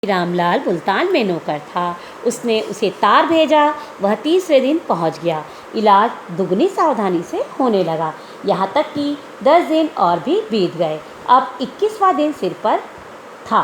रामलाल मुल्तान में नौकर था। उसने उसे तार भेजा। वह तीसरे दिन पहुंच गया। इलाज दुगनी सावधानी से होने लगा, यहाँ तक कि 10 दिन और भी बीत गए। अब 21वां दिन सिर पर था।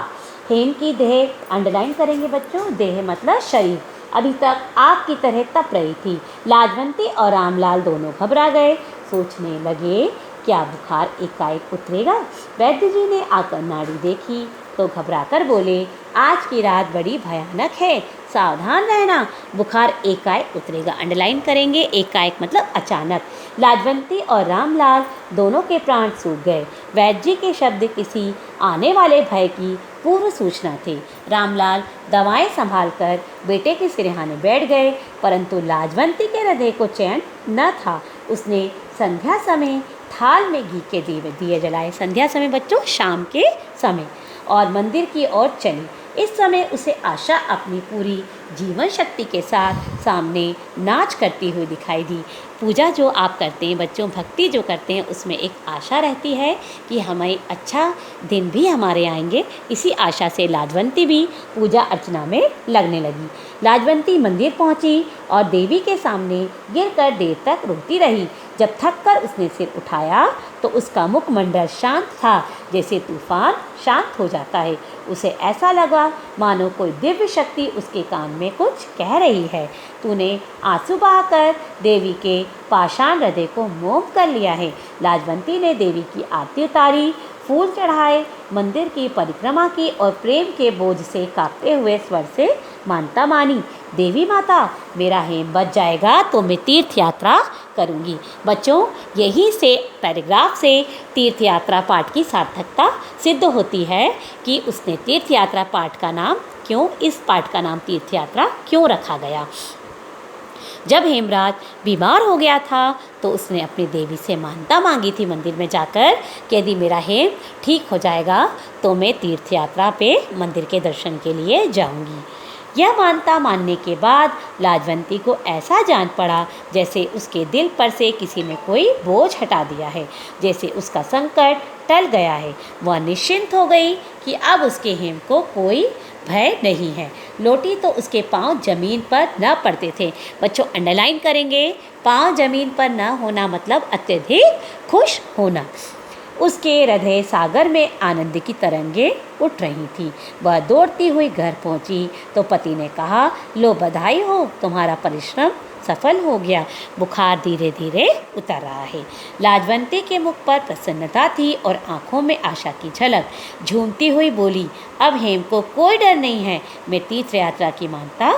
हेम की देह, अंडरलाइन करेंगे बच्चों, देह मतलब शरीर, अभी तक आग की तरह तप रही थी। लाजवंती और रामलाल दोनों घबरा गए। सोचने लगे, क्या बुखार एकाएक उतरेगा? वैद्य जी ने आकर नाड़ी देखी तो घबराकर बोले, आज की रात बड़ी भयानक है, सावधान रहना, बुखार एकाएक उतरेगा। अंडरलाइन करेंगे, एकाएक मतलब अचानक। लाजवंती और रामलाल दोनों के प्राण सूख गए। वैद्य जी के शब्द किसी आने वाले भय की पूर्व सूचना थे। रामलाल दवाएं संभालकर बेटे के सिरहाने बैठ गए, परंतु लाजवंती के हृदय को चैन न था। उसने संध्या समय थाल में घी के दिए जलाए। संध्या समय बच्चों शाम के समय, और मंदिर की ओर चली। इस समय उसे आशा अपनी पूरी जीवन शक्ति के साथ सामने नाच करती हुई दिखाई दी। पूजा जो आप करते हैं बच्चों, भक्ति जो करते हैं, उसमें एक आशा रहती है कि हमें अच्छा दिन भी हमारे आएंगे। इसी आशा से लाजवंती भी पूजा अर्चना में लगने लगी। लाजवंती मंदिर पहुंची और देवी के सामने गिरकर देर तक रोती रही। जब थककर उसने सिर उठाया तो उसका मुखमंडल शांत था, जैसे तूफान शांत हो जाता है। उसे ऐसा लगा मानो कोई दिव्य शक्ति उसके कान में कुछ कह रही है। तूने आंसू बहाकर देवी के पाषाण हृदय को मोम कर लिया है। लाजवंती ने देवी की आरती उतारी, फूल चढ़ाए, मंदिर की परिक्रमा की और प्रेम के बोझ से कांपते हुए स्वर से मानता मानी, देवी माता, मेरा हेम बच जाएगा तो मैं तीर्थ यात्रा करूंगी। बच्चों, यही से पैराग्राफ से तीर्थ यात्रा पाठ की सार्थकता सिद्ध होती है कि उसने तीर्थ यात्रा पाठ का नाम क्यों, इस पाठ का नाम तीर्थ यात्रा क्यों रखा गया। जब हेमराज बीमार हो गया था तो उसने अपनी देवी से मानता मांगी थी मंदिर में जाकर कि यदि मेरा हेम ठीक हो जाएगा तो मैं तीर्थ यात्रा पे मंदिर के दर्शन के लिए जाऊंगी। यह मानता मानने के बाद लाजवंती को ऐसा जान पड़ा जैसे उसके दिल पर से किसी ने कोई बोझ हटा दिया है, जैसे उसका संकट टल गया है। वह निश्चिंत हो गई कि अब उसके हेम को कोई भय नहीं है। लौटी तो उसके पांव जमीन पर न पड़ते थे। बच्चों अंडरलाइन करेंगे, पांव जमीन पर न होना मतलब अत्यधिक खुश होना। उसके हृदय सागर में आनंद की तरंगें उठ रही थीं। वह दौड़ती हुई घर पहुंची तो पति ने कहा, लो बधाई हो, तुम्हारा परिश्रम सफल हो गया, बुखार धीरे धीरे उतर रहा है। लाजवंती के मुख पर प्रसन्नता थी और आंखों में आशा की झलक। झूमती हुई बोली, अब हेम को कोई डर नहीं है, मैं तीर्थ यात्रा की मानता